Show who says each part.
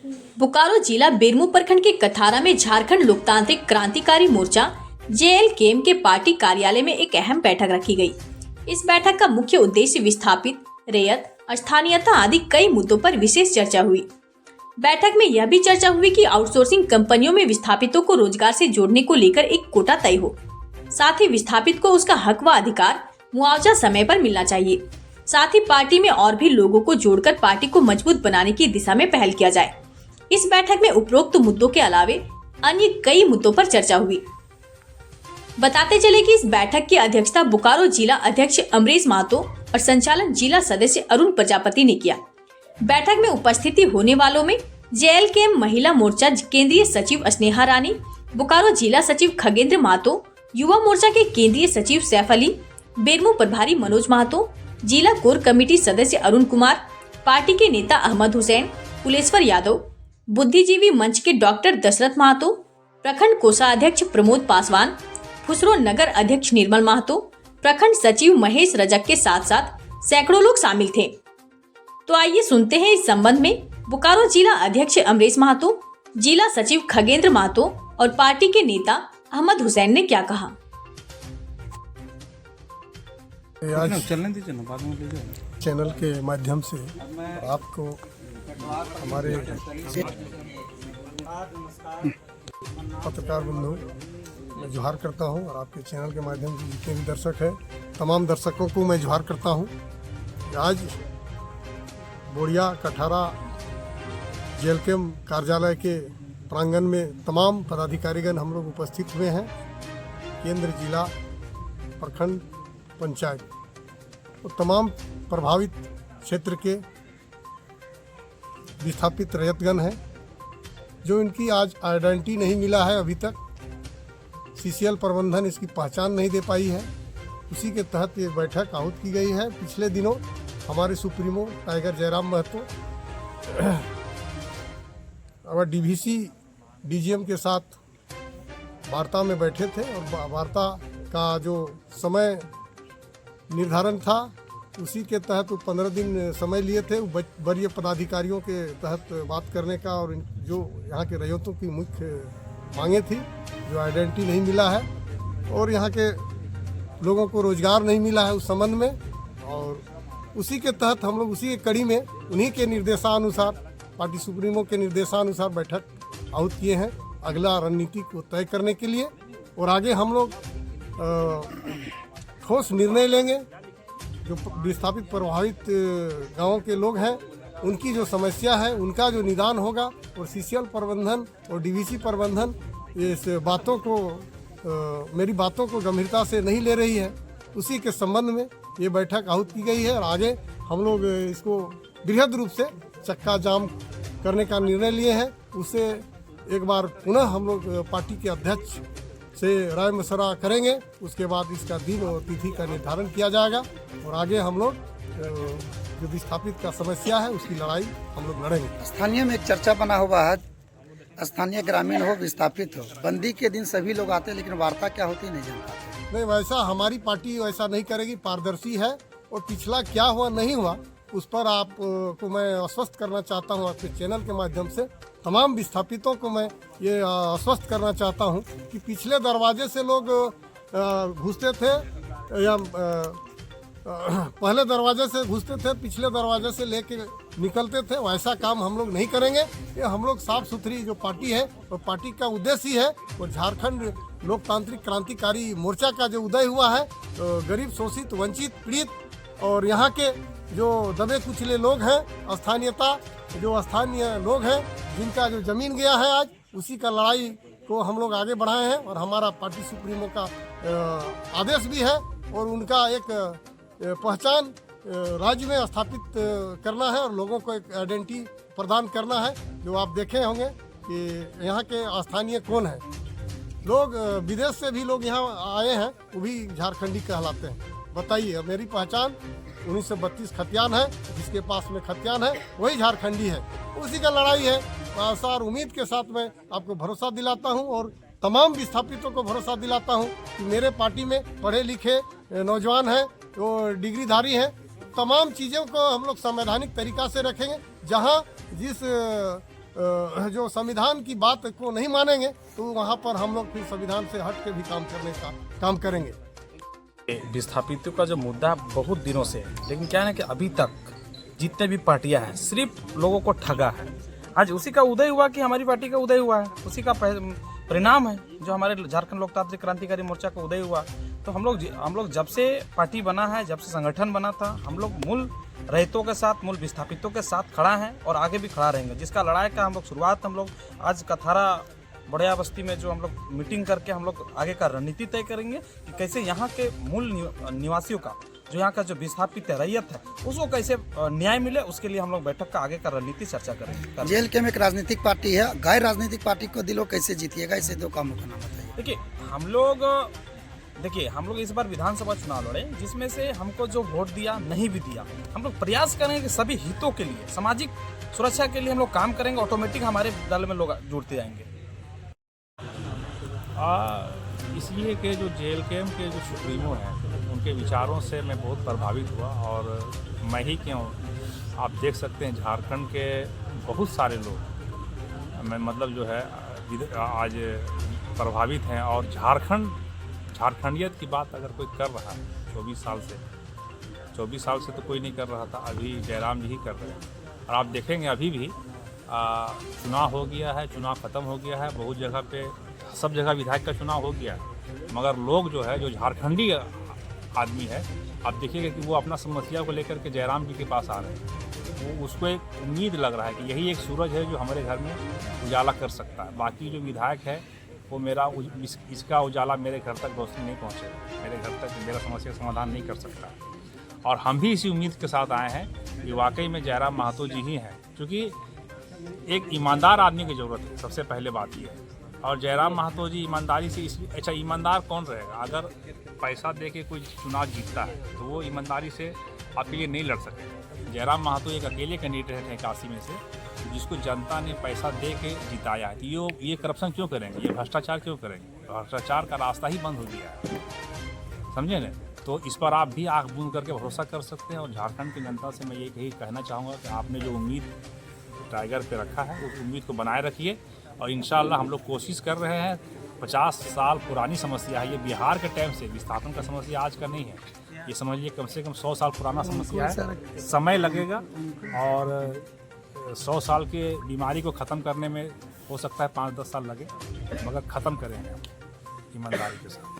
Speaker 1: बोकारो जिला बेरमो प्रखंड के कथारा में झारखंड लोकतांत्रिक क्रांतिकारी मोर्चा JLKM के पार्टी कार्यालय में एक अहम बैठक रखी गई। इस बैठक का मुख्य उद्देश्य विस्थापित, रैयत, स्थानीयता आदि कई मुद्दों पर विशेष चर्चा हुई। बैठक में यह भी चर्चा हुई कि आउटसोर्सिंग कंपनियों में विस्थापितों को रोजगार से जोड़ने को लेकर एक कोटा तय हो। साथ ही विस्थापित को उसका हक व अधिकार मुआवजा समय पर मिलना चाहिए। साथ ही पार्टी में और भी लोगों को जोड़कर पार्टी को मजबूत बनाने की दिशा में पहल किया जाए। इस बैठक में उपरोक्त मुद्दों के अलावे अन्य कई मुद्दों पर चर्चा हुई। बताते चले कि इस बैठक की अध्यक्षता बोकारो जिला अध्यक्ष अमरीश महतो और संचालन जिला सदस्य अरुण प्रजापति ने किया। बैठक में उपस्थिति होने वालों में JLKM महिला मोर्चा केंद्रीय सचिव स्नेहा रानी, बोकारो जिला सचिव खगेंद्र महतो, युवा मोर्चा के केंद्रीय सचिव सैफ अली, बेरमो प्रभारी मनोज महतो, जिला कोर कमेटी सदस्य अरुण कुमार, पार्टी के नेता अहमद हुसैन, कुलेश्वर यादव, बुद्धिजीवी मंच के डॉक्टर दशरथ महतो, प्रखंड कोषाध्यक्ष प्रमोद पासवान, फुसरो नगर अध्यक्ष निर्मल महतो, प्रखंड सचिव महेश रजक के साथ साथ सैकड़ों लोग शामिल थे। तो आइए सुनते हैं इस संबंध में बोकारो जिला अध्यक्ष अमरीश महतो, जिला सचिव खगेंद्र महतो और पार्टी के नेता अहमद हुसैन ने क्या कहा।
Speaker 2: आज चैनल के माध्यम से आपको हमारे पत्रकार बंधु मैं जोहार करता हूं और आपके चैनल के माध्यम से जितने भी दर्शक हैं तमाम दर्शकों को मैं जोहार करता हूं। आज बोड़िया कठारा JLKM कार्यालय के प्रांगण में तमाम पदाधिकारीगण हम लोग उपस्थित हुए हैं। केंद्र, जिला, प्रखंड, पंचायत और तमाम प्रभावित क्षेत्र के विस्थापित रैयतगण हैं जो इनकी आज आइडेंटिटी नहीं मिला है। अभी तक CCL प्रबंधन इसकी पहचान नहीं दे पाई है। उसी के तहत ये बैठक आहूत की गई है। पिछले दिनों हमारे सुप्रीमो टाइगर जयराम महतो और DVC DGM के साथ वार्ता में बैठे थे और वार्ता का जो समय निर्धारण था उसी के तहत 15 दिन समय लिए थे वरीय पदाधिकारियों के तहत बात करने का और जो यहाँ के रैयतों की मुख्य मांगे थी, जो आइडेंटिटी नहीं मिला है और यहाँ के लोगों को रोजगार नहीं मिला है उस संबंध में। और उसी के तहत हम लोग उसी की कड़ी में उन्हीं के निर्देशानुसार, पार्टी सुप्रीमो के निर्देशानुसार बैठक आहूत किए हैं अगला रणनीति को तय करने के लिए। और आगे हम लोग ठोस निर्णय लेंगे। जो विस्थापित प्रभावित गांवों के लोग हैं उनकी जो समस्या है उनका जो निदान होगा और CCL प्रबंधन और DVC प्रबंधन इस बातों को मेरी बातों को गंभीरता से नहीं ले रही है। उसी के संबंध में ये बैठक आहूत की गई है और आगे हम लोग इसको बृहद रूप से चक्का जाम करने का निर्णय लिए हैं। उससे एक बार पुनः हम लोग पार्टी के अध्यक्ष से राय मशवरा करेंगे। उसके बाद इसका दिन और तिथि का निर्धारण किया जाएगा और आगे हम लोग जो विस्थापित का समस्या है उसकी लड़ाई हम लोग लड़ेंगे।
Speaker 3: स्थानीय में एक चर्चा बना हुआ है, स्थानीय ग्रामीण हो, विस्थापित हो, बंदी के दिन सभी लोग आते हैं लेकिन वार्ता क्या होती नहीं जानता।
Speaker 2: नहीं, वैसा हमारी पार्टी वैसा नहीं करेगी, पारदर्शी है और पिछला क्या हुआ नहीं हुआ उस पर आपको मैं आश्वस्त करना चाहता हूँ। आपके चैनल के माध्यम से तमाम विस्थापितों को मैं ये आश्वस्त करना चाहता हूँ कि पिछले दरवाजे से लोग घुसते थे या पहले दरवाजे से घुसते थे, पिछले दरवाजे से लेके निकलते थे, वैसा काम हम लोग नहीं करेंगे। ये हम लोग साफ सुथरी जो पार्टी है और पार्टी का उद्देश्य ही है और झारखंड लोकतांत्रिक क्रांतिकारी मोर्चा का जो उदय हुआ है तो गरीब, शोषित, वंचित, पीड़ित और यहाँ के जो दबे कुचले लोग हैं, स्थानीय लोग हैं जिनका जो जमीन गया है आज उसी का लड़ाई को हम लोग आगे बढ़ाए हैं। और हमारा पार्टी सुप्रीमो का आदेश भी है और उनका एक पहचान राज्य में स्थापित करना है और लोगों को एक आइडेंटिटी प्रदान करना है। जो आप देखे होंगे कि यहाँ के स्थानीय कौन है। लोग विदेश से भी लोग यहाँ आए हैं, वो भी झारखंडी कहलाते हैं। बताइए, मेरी पहचान 1932 खतियान है, जिसके पास में खतियान है वही झारखंडी है। उसी का लड़ाई है। आशा और उम्मीद के साथ मैं आपको भरोसा दिलाता हूँ और तमाम विस्थापितों को भरोसा दिलाता हूँ कि मेरे पार्टी में पढ़े लिखे नौजवान हैं, तो डिग्रीधारी हैं। तमाम चीज़ों को हम लोग संवैधानिक तरीका से रखेंगे। जहाँ जिस जो संविधान की बात को नहीं मानेंगे तो वहाँ पर हम लोग फिर संविधान से हट के भी काम करने का काम करेंगे।
Speaker 4: विस्थापितों का जो मुद्दा बहुत दिनों से है, लेकिन क्या है ना कि अभी तक जितने भी पार्टियां हैं सिर्फ लोगों को ठगा है। आज उसी का उदय हुआ कि हमारी पार्टी का उदय हुआ है, उसी का परिणाम है जो हमारे झारखंड लोकतांत्रिक क्रांतिकारी मोर्चा का उदय हुआ। तो हम लोग जब से पार्टी बना है, जब से संगठन बना था, हम लोग मूल रहितों के साथ, मूल विस्थापितों के साथ खड़ा हैं और आगे भी खड़ा रहेंगे। जिसका लड़ाई का हम लोग शुरुआत हम लोग आज कथारा बड़िया बस्ती में जो हम लोग मीटिंग करके हम लोग आगे का रणनीति तय करेंगे कि कैसे यहाँ के मूल निवासियों का, जो यहाँ का जो विस्थापित रैयत है, उसको कैसे न्याय मिले, उसके लिए हम लोग बैठक का आगे का रणनीति चर्चा करेंगे।
Speaker 3: JLKM एक राजनीतिक पार्टी है, गैर राजनीतिक पार्टी को दिलों कैसे जीतिएगा, इसे दो कामों का नाम बताइए।
Speaker 4: देखिए हम लोग इस बार विधानसभा चुनाव लड़े, जिसमें से हमको जो वोट दिया नहीं भी दिया, हम लोग प्रयास करेंगे कि सभी हितों के लिए, सामाजिक सुरक्षा के लिए हम लोग काम करेंगे। ऑटोमेटिक हमारे दल में लोग जुड़ते जाएंगे।
Speaker 5: इसलिए कि जो JLKM के जो सुप्रीमो हैं, उनके विचारों से मैं बहुत प्रभावित हुआ। और मैं ही क्यों, आप देख सकते हैं झारखंड के बहुत सारे लोग मतलब जो है आज प्रभावित हैं। और झारखंडियत की बात अगर कोई कर रहा है 24 साल से तो कोई नहीं कर रहा था, अभी जयराम जी ही कर रहे हैं। और आप देखेंगे अभी भी चुनाव हो गया है, चुनाव ख़त्म हो गया है, बहुत जगह पे सब जगह विधायक का चुनाव हो गया है, मगर लोग जो है, जो झारखंडी आदमी है, आप देखिएगा कि वो अपना समस्या को लेकर के जयराम जी के पास आ रहे हैं। वो उसको एक उम्मीद लग रहा है कि यही एक सूरज है जो हमारे घर में उजाला कर सकता है। बाकी जो विधायक है वो इसका उजाला मेरे घर तक रोशनी नहीं पहुँचेगा, मेरे घर तक मेरा समस्या का समाधान नहीं कर सकता। और हम भी इसी उम्मीद के साथ आए हैं कि वाकई में जयराम महतो जी ही हैं, क्योंकि एक ईमानदार आदमी की ज़रूरत है, सबसे पहले बात यह है। और जयराम महतो जी ईमानदारी से इसलिए, अच्छा ईमानदार कौन रहेगा? अगर पैसा दे के कोई चुनाव जीतता है तो वो ईमानदारी से आपके लिए नहीं लड़ सकते। जयराम महतो एक अकेले कैंडिडेट हैं 81 में से, जिसको जनता ने पैसा दे के जिताया है। तो ये करप्शन क्यों करेंगे, ये भ्रष्टाचार क्यों करेंगे? भ्रष्टाचार का रास्ता ही बंद हो गया है, समझे ना? तो इस पर आप भी आँख बूंद करके भरोसा कर सकते हैं। और झारखंड की जनता से मैं यही कहना चाहूँगा कि आपने जो उम्मीद टाइगर पे रखा है, उस उम्मीद को बनाए रखिए। और इंशाअल्लाह हम लोग कोशिश कर रहे हैं। 50 साल पुरानी समस्या है ये, बिहार के टाइम से विस्थापन का समस्या आज का नहीं है, ये समझिए कम से कम 100 साल पुराना समस्या है। समय लगेगा और 100 साल के बीमारी को ख़त्म करने में हो सकता है 5-10 साल लगे, मगर ख़त्म करेंगे हम ईमानदारी के साथ।